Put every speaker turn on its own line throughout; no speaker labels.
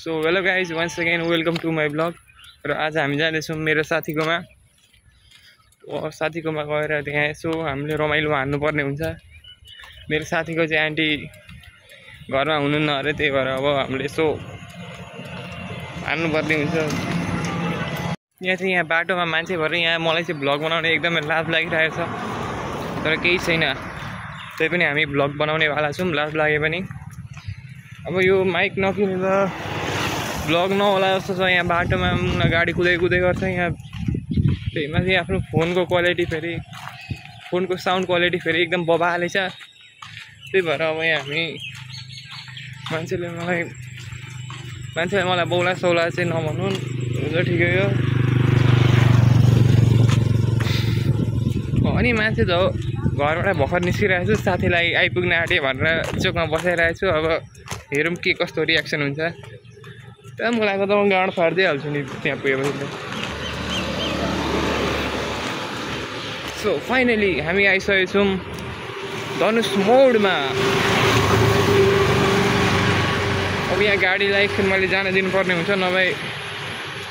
So hello guys, once again welcome to my blog. र आज हामी जाँदैछौँ मेरो साथीकोमा। साथीकोमा गएर त्यहाँ यसो हामीले रमाइलो हान्नुपर्ने हुन्छ। मेरो साथीको चाहिँ आन्टी घरमा हुनुहुन्न अरे, त्यही भएर अब हामीले यसो हान्नुपर्ने हुन्छ। यहाँ बाटोमा मान्छे भएर यहाँ मलाई चाहिँ भ्लग बनाउने एकदमै लाज लागिरहेको छ, तर केही छैन, त्यही पनि हामी भ्लग बनाउनेवाला छौँ लाज लागे पनि। अब यो माइक नकिनेर भ्लग नहोला जस्तो छ। यहाँ बाटोमा गाडी कुदै गर्छ यहाँ, त्यही माथि आफ्नो फोनको क्वालिटी फेरि फोनको साउन्ड क्वालिटी फेरि एकदम बबाले छ। त्यही भएर अब यहाँ हामी मान्छेले मलाई बौला सौला चाहिँ नभन्नु, हुन्छ ठिकै हो। अनि मान्छे त घरबाट भर्खर निस्किरहेको छु, साथीलाई आइपुग्न आँट्यो भनेर चोकमा बसाइरहेको छु। अब हेरौँ के कस्तो रियाक्सन हुन्छ। त्यहाँ मलाई त म गाँड फाड्दिइहाल्छु नि त्यहाँ पुगेपछि। सो फाइनली हामी आइसकेको छौँ धनुष मोडमा। अब यहाँ गाडीलाई एकछिन मैले जान दिनुपर्ने हुन्छ, नभए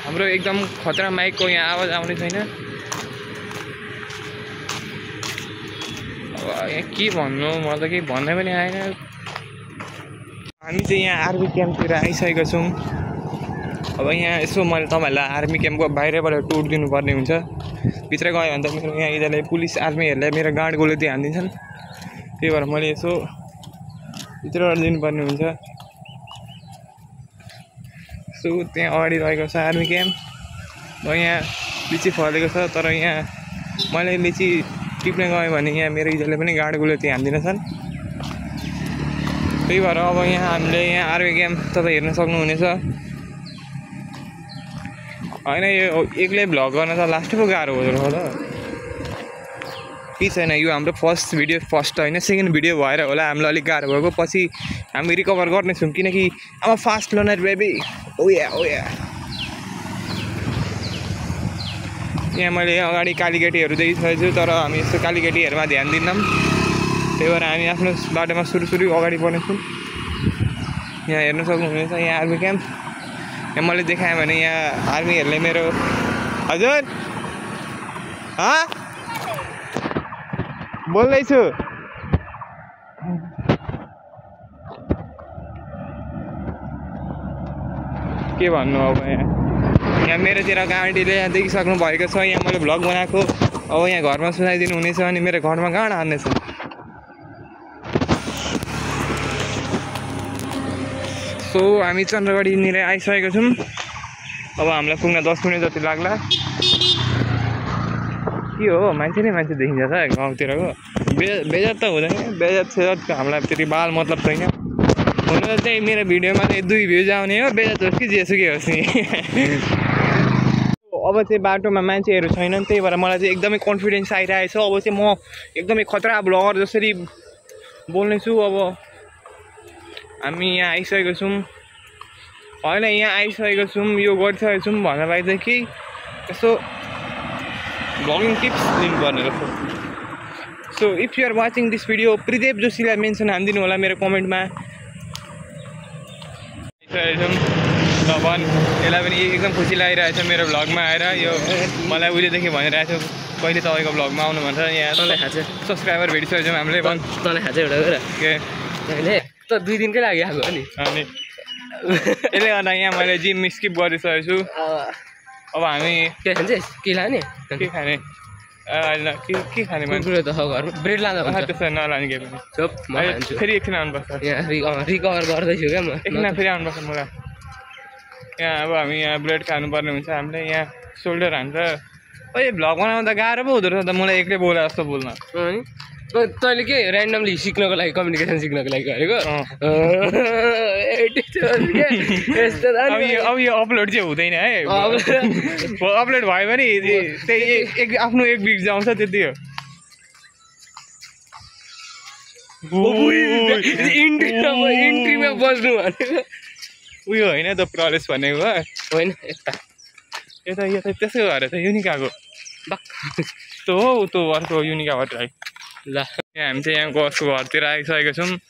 हाम्रो एकदम खतरा माइकको यहाँ आवाज आउने छैन। अब यहाँ के भन्नु, मलाई त केही भन्नै पनि आएन। हामी चाहिँ यहाँ आर्मी क्याम्पतिर आइसकेको छौँ। अब यहाँ यसो मैले तपाईँहरूलाई आर्मी क्याम्पको बाहिरबाट टुर दिनुपर्ने हुन्छ। भित्र गयो भने त मेरो यहाँ यिनीहरूले पुलिस आर्मीहरूले मेरो गार्ड गोले हानिदिन्छन्, त्यही भएर मैले यसो भित्रबाट दिनुपर्ने हुन्छ। सो त्यहाँ अगाडि रहेको छ आर्मी क्याम्प। अब यहाँ लिची फलेको छ, तर यहाँ मैले लिची टिप्न गएँ भने यहाँ मेरो इजले पनि गार्ड गोले हानिदिनेछन्। त्यही भएर अब यहाँ हामीले यहाँ आर्मी क्याम्प तपाईँ हेर्न सक्नुहुनेछ। होइन यो एक्लै भ्लग गर्न त लास्टै पो गाह्रो हुँदो रहेछ त। केही छैन, यो हाम्रो फर्स्ट होइन सेकेन्ड भिडियो भएर होला हामीलाई अलिक गाह्रो भएको। पछि हामी रिकभर गर्नेछौँ, किनकि अब फास्ट लर्नर बेबी। ओया यहाँ मैले अगाडि कालीकेटीहरू देखिसकेको छु, तर हामी यस्तो कालीकेटीहरूमा ध्यान दिन्नौँ। त्यही भएर हामी आफ्नो बाटोमा सुरु अगाडि बढ्नेछौँ। यहाँ हेर्न सक्नुहुनेछ यहाँ आर्मी क्याम्प। यहाँ मैले देखाएँ भने यहाँ आर्मीहरूले मेरो हजुर बोल्दैछु के भन्नु। अब यहाँ मेरोतिरको आन्टीले यहाँ देखिसक्नु भएको छ, यहाँ मैले भ्लग बनाएको। अब यहाँ घरमा सुनाइदिनु हुनेछ अनि मेरो घरमा गाँड हान्नेछ। सो हामी चन्द्रगढीनिर आइसकेको छौँ। अब हामीलाई पुग्न 10 मिनट जति लाग्ला। के हो मान्छे नै मान्छे देखिन्छ त गाउँतिरको। बेजत त हुँदैन, बेजत हामीलाई त्यति बाल मतलब छैन। हुन त चाहिँ मेरो भिडियोमा चाहिँ 2 भ्युज आउने हो, बेजत होस् कि जेसुकै होस् नि। अब चाहिँ बाटोमा मान्छेहरू छैनन्, त्यही भएर मलाई चाहिँ एकदमै कन्फिडेन्स आइरहेको छ। अब चाहिँ म एकदमै खतरा ब्लगर जसरी बोल्नेछु। अब हामी यहाँ आइसकेको छौँ, होइन यहाँ आइसकेको छौँ, यो गरिसकेको छौँ भन्दा बाहेक चाहिँ केही यसो भ्लगिङ टिप्स दिनुपर्ने रहेछ। So if you are watching this video, Pradeep जोशीलाई मेन्सन हानिदिनु होला मेरो कमेन्टमा। यसलाई पनि एकदम खुसी लागिरहेछ मेरो भ्लगमा आएर। यो मलाई उहिलेदेखि भनिरहेको थियो कहिले तपाईँको भ्लगमा आउनु भन्छ। यहाँ तँलाई खान्छ सब्सक्राइबर भेटिसकेको छौँ हामीले। तँलाई खान्छ एउटा के त 2 दिनकै लागि आएको हो नि। अनि यसले गर्दा यहाँ मैले जिम स्किप गरिसकेको छु। अब हामी के खान्छ, के लाने, के खाने, के खाने मान्छे त घरमा ब्रेड लाँदा हुन्छ। त्यसो नलाने के पनि फेरि एकछिन आउनुपर्छ। यहाँ रिकभर गर्दैछु क्या म, एकछिन फेरि आउनुपर्छ मलाई। यहाँ अब हामी यहाँ ब्रेड खानुपर्ने हुन्छ हामीले। यहाँ सोल्डर हान्छ। यो भ्लग बनाउँदा गाह्रो पो हुँदो रहेछ त मलाई एक्लै बोला जस्तो बोल्न। तैँले के ऱ्यान्डमली सिक्नको लागि, कम्युनिकेसन सिक्नको लागि गरेको। अब यो अपलोड चाहिँ हुँदैन है। अपलोड भयो भने त्यही आफ्नो 1 वीक जाउँछ, त्यति हो। इन्ट्रीमा बस्नु भनेको उयो होइन त, प्रलेस भनेको होइन। यता त्यसै भएर त युनिकाको त हो, त्यो अर्को युनिकाबाट ल। यहाँ हामी चाहिँ यहाँ गएको घरतिर आइसकेको छौँ।